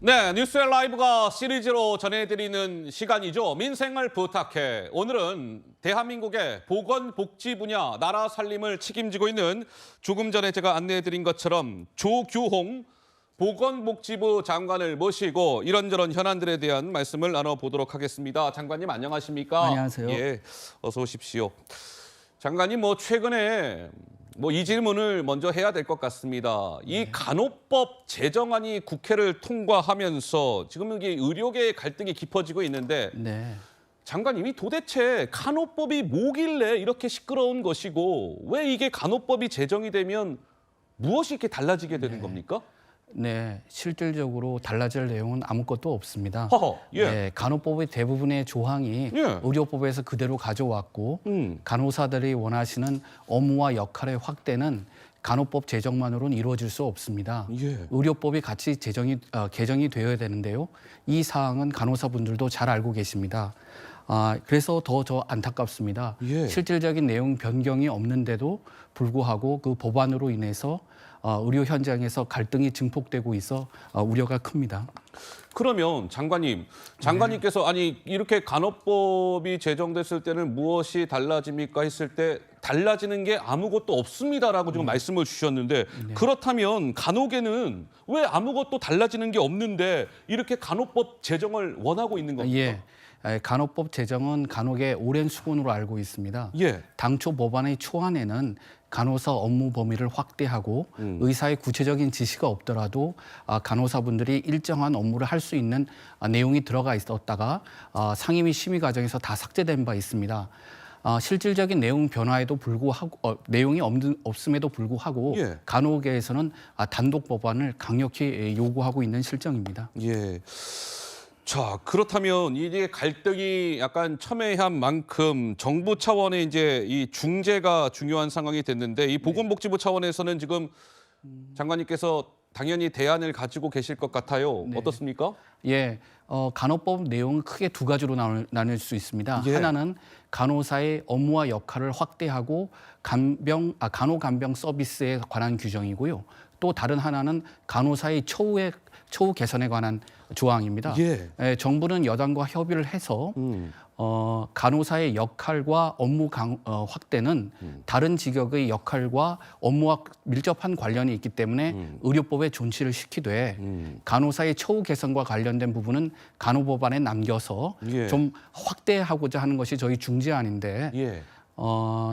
네, 뉴스의 라이브가 시리즈로 전해드리는 시간이죠. 민생을 부탁해. 오늘은 대한민국의 보건복지 분야 나라 살림을 책임지고 있는 조금 전에 제가 안내해드린 것처럼 조규홍 보건복지부 장관을 모시고 이런저런 현안들에 대한 말씀을 나눠보도록 하겠습니다. 장관님 안녕하십니까? 안녕하세요. 예, 어서 오십시오. 장관님 최근에 이 질문을 먼저 해야 될 것 같습니다. 이 간호법 제정안이 국회를 통과하면서 지금 여기 의료계의 갈등이 깊어지고 있는데 네. 장관님이 도대체 간호법이 뭐길래 이렇게 시끄러운 것이고 왜 이게 간호법이 제정이 되면 무엇이 이렇게 달라지게 되는 겁니까? 네, 실질적으로 달라질 내용은 아무것도 없습니다. 허허, 예. 네, 간호법의 대부분의 조항이 예. 의료법에서 그대로 가져왔고 간호사들이 원하시는 업무와 역할의 확대는 간호법 제정만으로는 이루어질 수 없습니다. 예. 의료법이 같이 개정이 되어야 되는데요. 이 사항은 간호사분들도 잘 알고 계십니다. 그래서 더 안타깝습니다. 예. 실질적인 내용 변경이 없는데도 불구하고 그 법안으로 인해서 의료 현장에서 갈등이 증폭되고 있어 우려가 큽니다. 그러면 장관님께서 아니 이렇게 간호법이 제정됐을 때는 무엇이 달라집니까 했을 때 달라지는 게 아무것도 없습니다라고 지금 말씀을 주셨는데 그렇다면 간호계는 왜 아무것도 달라지는 게 없는데 이렇게 간호법 제정을 원하고 있는 겁니까? 예. 간호법 제정은 간호계 오랜 수건으로 알고 있습니다. 예. 당초 법안의 초안에는 간호사 업무 범위를 확대하고 의사의 구체적인 지시가 없더라도 간호사분들이 일정한 업무를 할 수 있는 내용이 들어가 있었다가 상임위 심의 과정에서 다 삭제된 바 있습니다. 실질적인 내용 변화에도 불구하고 내용이 없음에도 불구하고 예. 간호계에서는 단독 법안을 강력히 요구하고 있는 실정입니다. 예. 자, 그렇다면 이게 갈등이 약간 첨예한 만큼 정부 차원의 이제 이 중재가 중요한 상황이 됐는데 이 보건복지부 차원에서는 지금 장관님께서 당연히 대안을 가지고 계실 것 같아요. 네. 어떻습니까? 예, 간호법 내용은 크게 두 가지로 나눌 수 있습니다. 예. 하나는 간호사의 업무와 역할을 확대하고 간호 간병 서비스에 관한 규정이고요. 또 다른 하나는 간호사의 처우 개선에 관한 조항입니다. 예. 정부는 여당과 협의를 해서 간호사의 역할과 업무 확대는 다른 직역의 역할과 업무와 밀접한 관련이 있기 때문에 의료법에 존치를 시키되 간호사의 처우 개선과 관련된 부분은 간호법안에 남겨서 예. 좀 확대하고자 하는 것이 저희 중재안인데 예.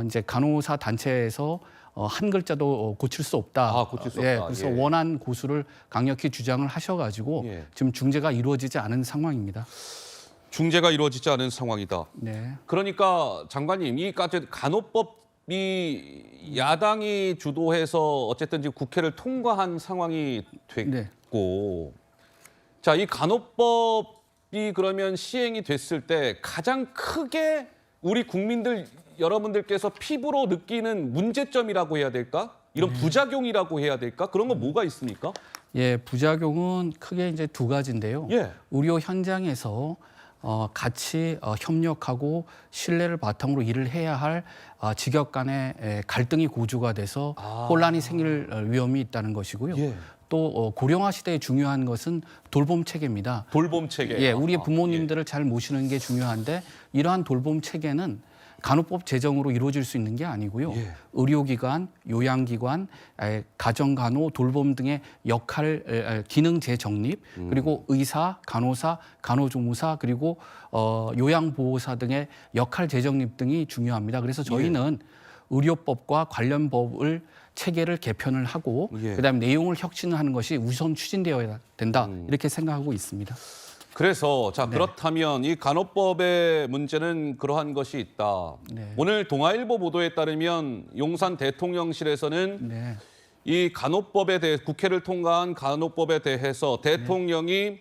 이제 간호사 단체에서 한 글자도 고칠 수 없다. 고칠 수 없다. 그래서 예. 원안 고수를 강력히 주장을 하셔가지고 예. 지금 중재가 이루어지지 않은 상황입니다. 중재가 이루어지지 않은 상황이다. 네. 그러니까 장관님, 이 간호법이 야당이 주도해서 어쨌든 지금 국회를 통과한 상황이 됐고, 자, 이 간호법이 그러면 시행이 됐을 때 가장 크게 우리 국민들 여러분들께서 피부로 느끼는 문제점이라고 해야 될까? 이런 부작용이라고 해야 될까? 그런 거 뭐가 있습니까? 예, 부작용은 크게 이제 두 가지인데요. 예. 의료 현장에서 같이 협력하고 신뢰를 바탕으로 일을 해야 할 직역 간의 갈등이 고조가 돼서 혼란이 생길 위험이 있다는 것이고요. 예. 또 고령화 시대에 중요한 것은 돌봄 체계입니다. 돌봄 체계. 예, 우리 부모님들을 잘 모시는 게 중요한데 이러한 돌봄 체계는 간호법 제정으로 이루어질 수 있는 게 아니고요. 예. 의료기관, 요양기관, 가정간호, 돌봄 등의 역할, 기능 재정립, 그리고 의사, 간호사, 간호조무사, 그리고 요양보호사 등의 역할 재정립 등이 중요합니다. 그래서 저희는 의료법과 관련 법을 체계를 개편을 하고 그다음에 내용을 혁신하는 것이 우선 추진되어야 된다. 이렇게 생각하고 있습니다. 그래서 그렇다면 이 간호법의 문제는 그러한 것이 있다. 오늘 동아일보 보도에 따르면 용산 대통령실에서는 이 간호법에 대해 국회를 통과한 간호법에 대해서 대통령이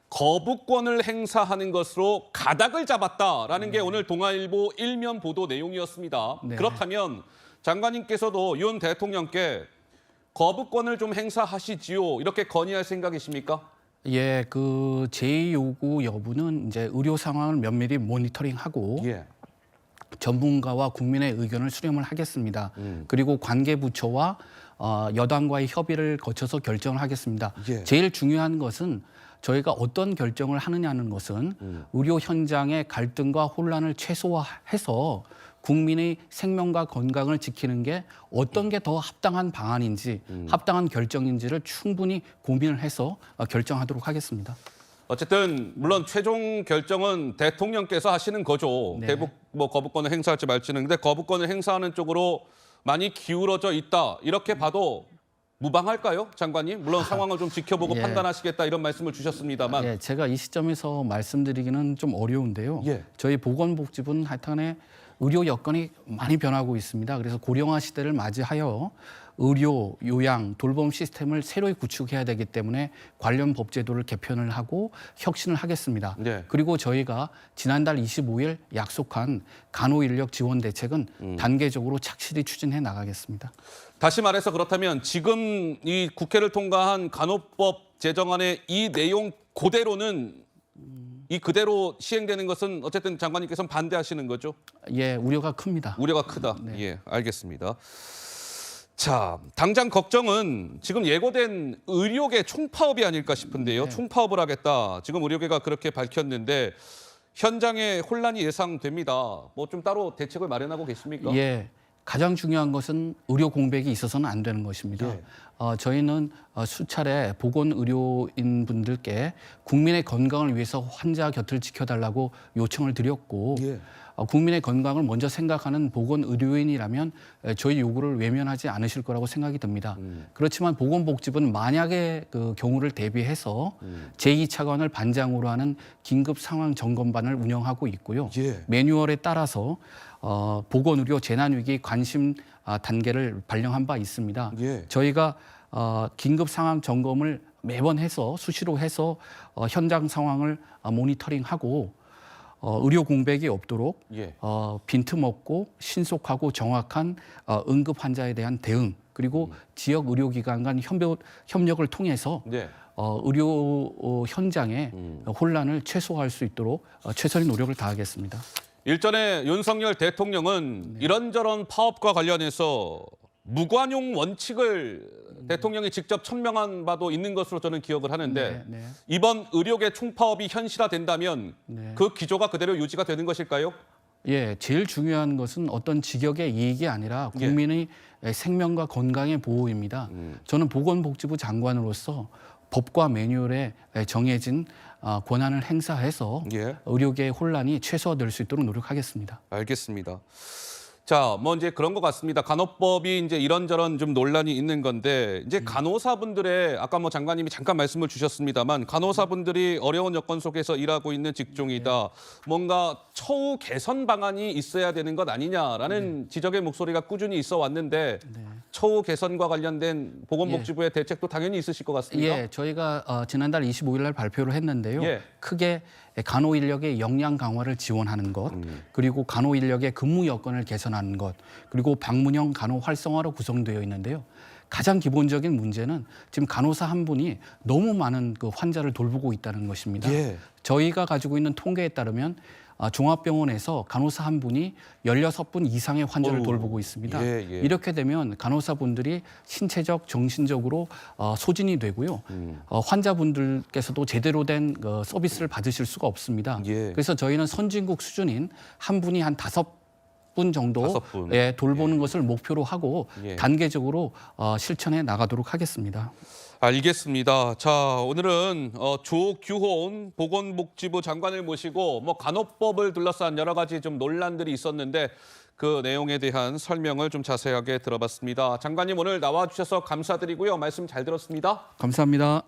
거부권을 행사하는 것으로 가닥을 잡았다라는 게 오늘 동아일보 일면 보도 내용이었습니다. 그렇다면 장관님께서도 윤 대통령께 거부권을 좀 행사하시지요. 이렇게 건의할 생각이십니까? 예, 그 제2요구 여부는 이제 의료 상황을 면밀히 모니터링하고 전문가와 국민의 의견을 수렴을 하겠습니다. 그리고 관계 부처와 여당과의 협의를 거쳐서 결정을 하겠습니다. 제일 중요한 것은 저희가 어떤 결정을 하느냐는 것은 의료 현장의 갈등과 혼란을 최소화해서 국민의 생명과 건강을 지키는 게 어떤 게 더 합당한 방안인지 합당한 결정인지를 충분히 고민을 해서 결정하도록 하겠습니다. 어쨌든 물론 최종 결정은 대통령께서 하시는 거죠. 네. 대북 거부권을 행사할지 말지는. 근데 거부권을 행사하는 쪽으로 많이 기울어져 있다. 이렇게 봐도 무방할까요, 장관님? 물론 상황을 좀 지켜보고 예. 판단하시겠다 이런 말씀을 주셨습니다만. 예, 제가 이 시점에서 말씀드리기는 좀 어려운데요. 예. 저희 보건복지부는 하여튼에 의료 여건이 많이 변하고 있습니다. 그래서 고령화 시대를 맞이하여 의료, 요양, 돌봄 시스템을 새로이 구축해야 되기 때문에 관련 법제도를 개편을 하고 혁신을 하겠습니다. 네. 그리고 저희가 지난달 25일 약속한 간호인력 지원 대책은 단계적으로 착실히 추진해 나가겠습니다. 다시 말해서 그렇다면 지금 이 국회를 통과한 간호법 제정안의 이 내용 그대로는 그대로 시행되는 것은 어쨌든 장관님께서는 반대하시는 거죠? 예, 우려가 큽니다. 우려가 크다. 네. 예, 알겠습니다. 자, 당장 걱정은 지금 예고된 의료계 총파업이 아닐까 싶은데요. 네. 총파업을 하겠다. 지금 의료계가 그렇게 밝혔는데 현장에 혼란이 예상됩니다. 뭐 좀 따로 대책을 마련하고 계십니까? 예, 가장 중요한 것은 의료 공백이 있어서는 안 되는 것입니다. 예. 저희는 수차례 보건 의료인 분들께 국민의 건강을 위해서 환자 곁을 지켜달라고 요청을 드렸고 예. 국민의 건강을 먼저 생각하는 보건 의료인이라면 저희 요구를 외면하지 않으실 거라고 생각이 듭니다. 그렇지만 보건복지부는 만약의 그 경우를 대비해서 제2차관을 반장으로 하는 긴급 상황 점검반을 운영하고 있고요. 예. 매뉴얼에 따라서 보건의료 재난위기 관심 단계를 발령한 바 있습니다. 예. 저희가 긴급 상황 점검을 매번 해서 수시로 해서 현장 상황을 모니터링하고 의료 공백이 없도록 예. 빈틈없고 신속하고 정확한 응급 환자에 대한 대응 그리고 지역 의료기관 간 협력을 통해서 네. 의료 현장의 혼란을 최소화할 수 있도록 최선의 노력을 다하겠습니다. 일전에 윤석열 대통령은 이런저런 파업과 관련해서 무관용 원칙을 대통령이 직접 천명한 바도 있는 것으로 저는 기억을 하는데 네, 네. 이번 의료계 총파업이 현실화된다면 네. 그 기조가 그대로 유지가 되는 것일까요? 예, 제일 중요한 것은 어떤 직역의 이익이 아니라 국민의 생명과 건강의 보호입니다. 저는 보건복지부 장관으로서 법과 매뉴얼에 정해진 권한을 행사해서 예. 의료계의 혼란이 최소화될 수 있도록 노력하겠습니다. 알겠습니다. 자, 뭐 이제 그런 것 같습니다. 간호법이 이제 이런저런 좀 논란이 있는 건데 이제 간호사분들의 아까 뭐 장관님이 잠깐 말씀을 주셨습니다만 간호사분들이 어려운 여건 속에서 일하고 있는 직종이다. 뭔가 처우 개선 방안이 있어야 되는 것 아니냐라는 지적의 목소리가 꾸준히 있어 왔는데 처우 개선과 관련된 보건복지부의 대책도 당연히 있으실 것 같습니다. 예, 저희가 지난달 25일 날 발표를 했는데요. 예. 크게 간호 인력의 역량 강화를 지원하는 것, 그리고 간호 인력의 근무 여건을 개선하는 것, 그리고 방문형 간호 활성화로 구성되어 있는데요. 가장 기본적인 문제는 지금 간호사 한 분이 너무 많은 그 환자를 돌보고 있다는 것입니다. 예. 저희가 가지고 있는 통계에 따르면 종합병원에서 간호사 한 분이 16분 이상의 환자를 어우, 돌보고 있습니다. 예, 예. 이렇게 되면 간호사분들이 신체적, 정신적으로 소진이 되고요. 환자분들께서도 제대로 된 서비스를 받으실 수가 없습니다. 예. 그래서 저희는 선진국 수준인 한 분이 한 5분 정도 5분. 예, 돌보는 것을 목표로 하고 예. 단계적으로 실천해 나가도록 하겠습니다. 알겠습니다. 자, 오늘은 조규호은 보건복지부 장관을 모시고 뭐 간호법을 둘러싼 여러 가지 좀 논란들이 있었는데 그 내용에 대한 설명을 좀 자세하게 들어봤습니다. 장관님 오늘 나와주셔서 감사드리고요. 말씀 잘 들었습니다. 감사합니다.